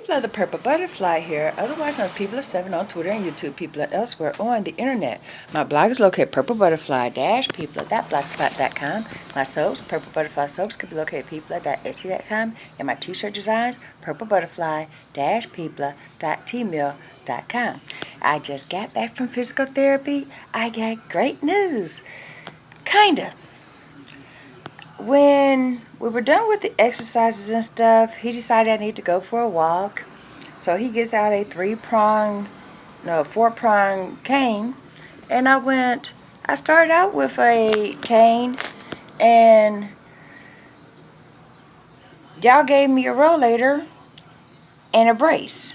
People of the Purple Butterfly here, otherwise known as People of Seven on Twitter and YouTube, people of elsewhere on the internet. My blog is located at purplebutterfly-people.blogspot.com. My soaps, Purple Butterfly Soaps, can be located at people.etsy.com. And my t-shirt designs, purplebutterfly-people.tmail.com. I just got back from physical therapy. I got great news. Kinda. When we were done with the exercises and stuff, he decided I need to go for a walk. So he gets out a four-prong cane, and I started out with a cane, and y'all gave me a rollator and a brace.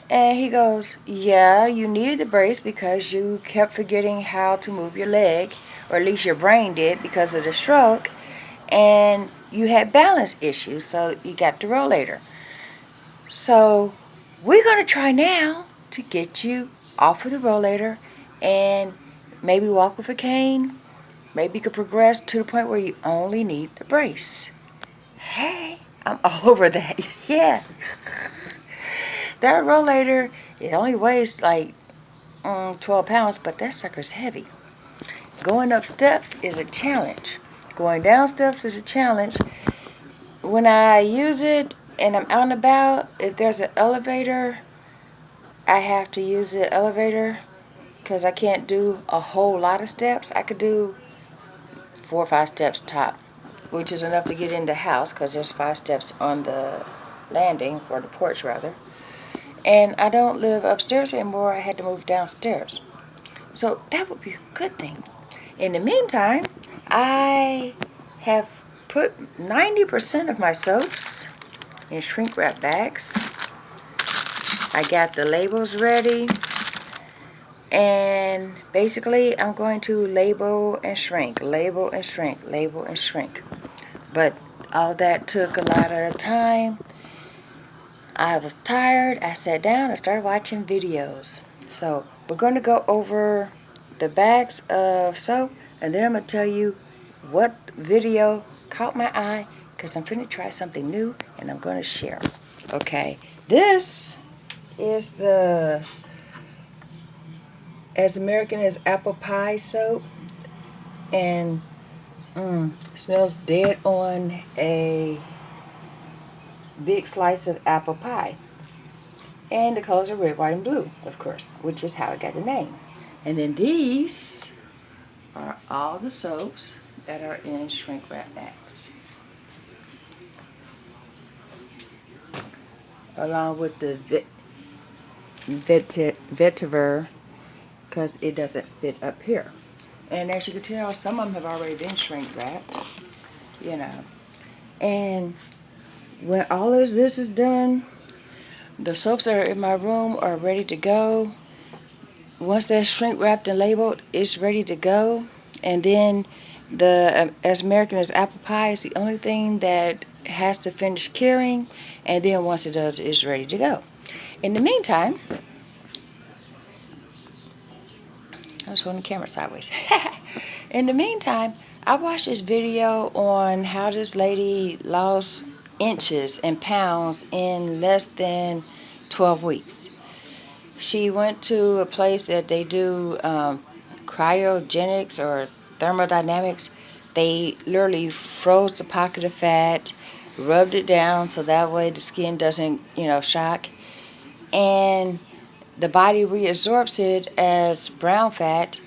And he goes, yeah, you needed the brace because you kept forgetting how to move your leg, or at least your brain did because of the stroke, and you had balance issues, so you got the rollator. So we're going to try now to get you off of the rollator and maybe walk with a cane. Maybe you could progress to the point where you only need the brace. Hey, I'm all over that. Yeah. That rollator, it only weighs like 12 pounds, but that sucker's heavy. Going up steps is a challenge. Going down steps is a challenge. When I use it and I'm out and about, if there's an elevator, I have to use the elevator because I can't do a whole lot of steps. I could do 4 or 5 steps top, which is enough to get in the house because there's 5 steps on the landing, or the porch rather. And I don't live upstairs anymore. I had to move downstairs. So that would be a good thing. In the meantime, I have put 90% of my soaps in shrink wrap bags. I got the labels ready. And basically, I'm going to label and shrink, label and shrink, label and shrink. But all that took a lot of time. I was tired. I sat down and started watching videos. So we're going to go over the bags of soap, and then I'm going to tell you what video caught my eye, because I'm going to try something new and I'm going to share. Okay, this is the As American as Apple Pie soap, and it smells dead on a big slice of apple pie. And the colors are red, white, and blue, of course, which is how it got the name. And then these are all the soaps that are in shrink wrap bags, along with the vetiver, because it doesn't fit up here. And as you can tell, some of them have already been shrink wrapped, you know. And when all of this is done, the soaps that are in my room are ready to go. Once they're shrink wrapped and labeled, it's ready to go. And then the As American as Apple Pie is the only thing that has to finish curing. And then once it does, it's ready to go. In the meantime, I was holding the camera sideways. In the meantime, I watched this video on how this lady lost inches and pounds in less than 12 weeks. She went to a place that they do cryogenics or thermodynamics. They literally froze the pocket of fat, rubbed it down so that way the skin doesn't, shock. And the body reabsorbs it as brown fat,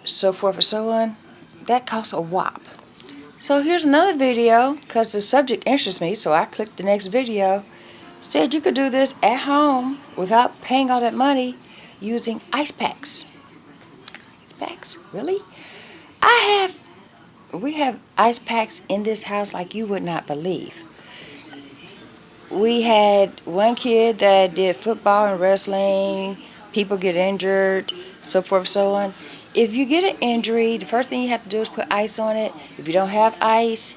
so forth and so on. That costs a whop. So here's another video, because the subject interests me, so I clicked the next video. Said you could do this at home without paying all that money using ice packs. Ice packs? Really? We have ice packs in this house like you would not believe. We had one kid that did football and wrestling. People get injured, so forth and so on. If you get an injury, the first thing you have to do is put ice on it. If you don't have ice,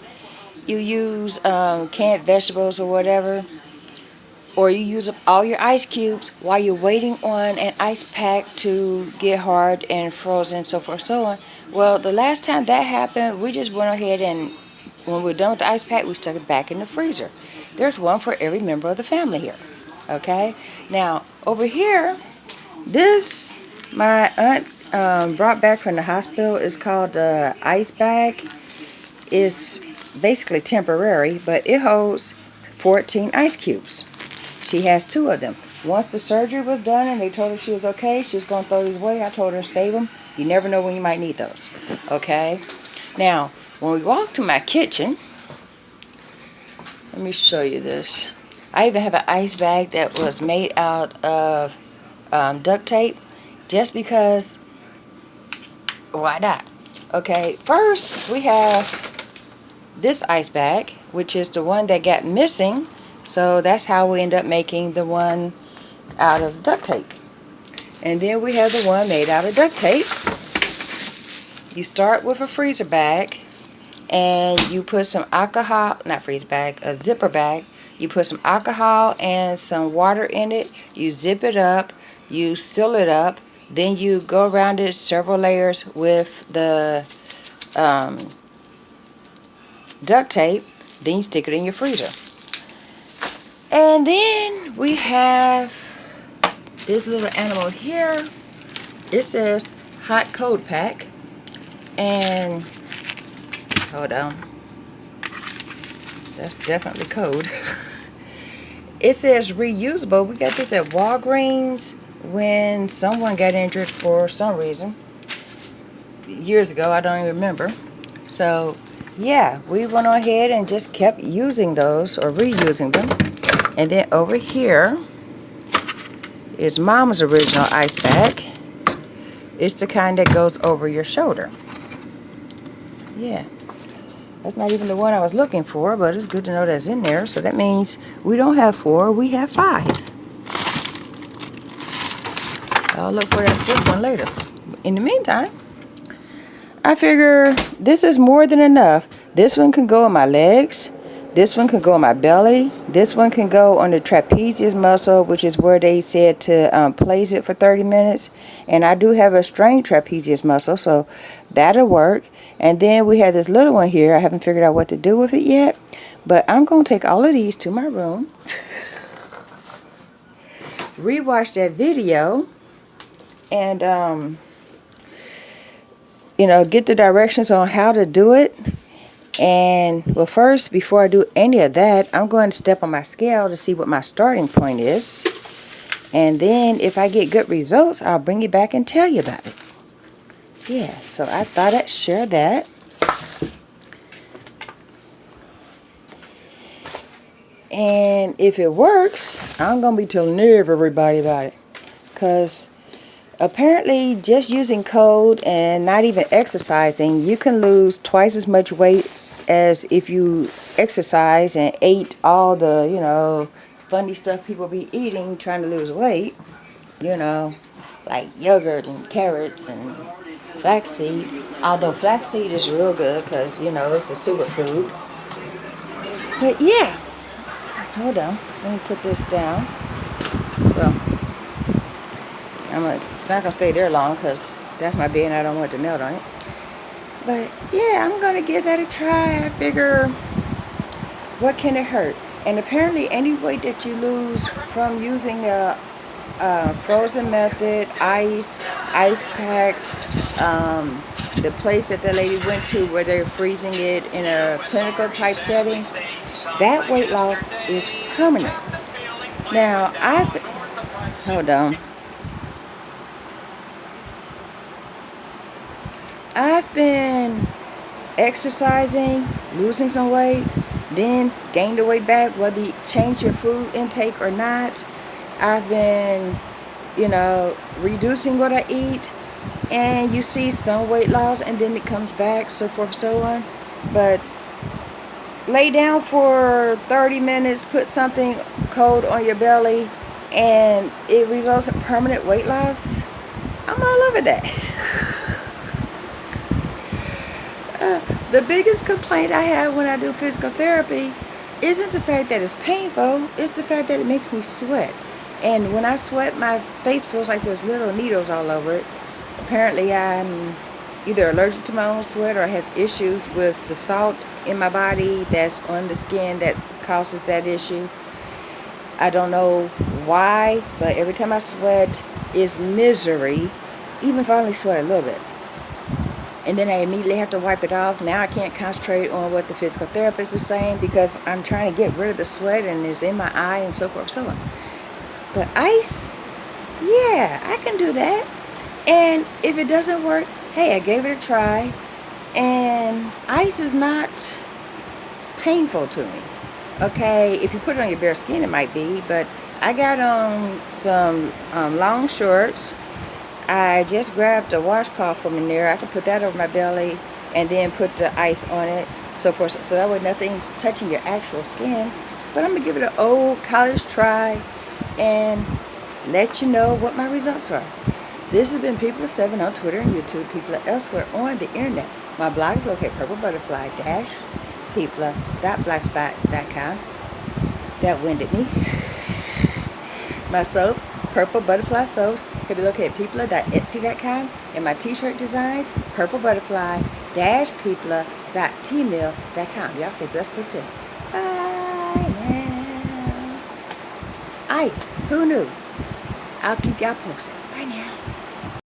you use canned vegetables or whatever. Or you use up all your ice cubes while you're waiting on an ice pack to get hard and frozen, so forth and so on. Well, the last time that happened, we just went ahead and when we're done with the ice pack, we stuck it back in the freezer. there's one for every member of the family here. Okay? Now, over here, this, my aunt brought back from the hospital, is called the ice bag. It's basically temporary, but it holds 14 ice cubes. She has 2 of them. Once the surgery was done and they told her she was okay, she was going to throw these away. I told her, save them. You never know when you might need those. Okay? Now, when we walk to my kitchen, let me show you this. I even have an ice bag that was made out of duct tape, just because, why not? Okay, first we have this ice bag, which is the one that got missing. So that's how we end up making the one out of duct tape. And then we have the one made out of duct tape. You start with a freezer bag, and you put some alcohol, not freezer bag, a zipper bag. You put some alcohol and some water in it. You zip it up, you seal it up, then you go around it several layers with the duct tape, then you stick it in your freezer. And then we have this little animal here. It says hot cold pack. And hold on, that's definitely code. It says reusable. We got this at Walgreens when someone got injured for some reason years ago. I don't even remember. So yeah, we went ahead and just kept using those, or reusing them. And then over here is Mom's original ice bag. It's the kind that goes over your shoulder. Yeah, that's not even the one I was looking for, but it's good to know that's in there. So that means we don't have 4, we have 5. I'll look for that 5th one later. In the meantime, I figure this is more than enough. This one can go on my legs. This one can go on my belly. This one can go on the trapezius muscle, which is where they said to place it for 30 minutes. And I do have a strained trapezius muscle, so that'll work. And then we have this little one here. I haven't figured out what to do with it yet. But I'm going to take all of these to my room, rewatch that video, and, you know, get the directions on how to do it. And well, first, before I do any of that, I'm going to step on my scale to see what my starting point is. And then if I get good results, I'll bring it back and tell you about it. Yeah, so I thought I'd share that. And if it works, I'm going to be telling everybody about it. Because apparently just using code and not even exercising, you can lose twice as much weight as if you exercise and ate all the, you know, funny stuff people be eating trying to lose weight. You know, like yogurt and carrots and flaxseed. Although flaxseed is real good because, you know, it's a superfood. But yeah, hold on. Let me put this down. Well, it's not going to stay there long because that's my bed and I don't want it to melt on it. But yeah, I'm going to give that a try. I figure, what can it hurt? And apparently any weight that you lose from using a frozen method, ice packs, the place that the lady went to where they're freezing it in a clinical type setting, that weight loss is permanent. Now, hold on. I've been exercising, losing some weight, then gained the weight back, whether you change your food intake or not. I've been, you know, reducing what I eat, and you see some weight loss and then it comes back, so forth, so on. But lay down for 30 minutes, put something cold on your belly, and it results in permanent weight loss. I'm all over that. The biggest complaint I have when I do physical therapy isn't the fact that it's painful, it's the fact that it makes me sweat. And when I sweat, my face feels like there's little needles all over it. Apparently I'm either allergic to my own sweat or I have issues with the salt in my body that's on the skin that causes that issue. I don't know why, but every time I sweat is misery, even if I only sweat a little bit. And then I immediately have to wipe it off. Now I can't concentrate on what the physical therapist is saying because I'm trying to get rid of the sweat and it's in my eye and so forth and so on. But ice, yeah, I can do that. And if it doesn't work, hey, I gave it a try. And ice is not painful to me. Okay, if you put it on your bare skin, it might be. But I got on some long shorts. I just grabbed a washcloth from in there. I can put that over my belly and then put the ice on it, so forth. So that way nothing's touching your actual skin. But I'm going to give it an old college try and let you know what my results are. This has been People7 on Twitter and YouTube, People elsewhere on the internet. My blog is located at purplebutterfly-people.blogspot.com. That winded me. My soaps, Purple Butterfly soaps, can be located at peopla.etsy.com. And my t-shirt designs, purplebutterfly-peopla.tmail.com. Y'all stay blessed till 10. Bye now. Ice, who knew? I'll keep y'all posted. Bye now.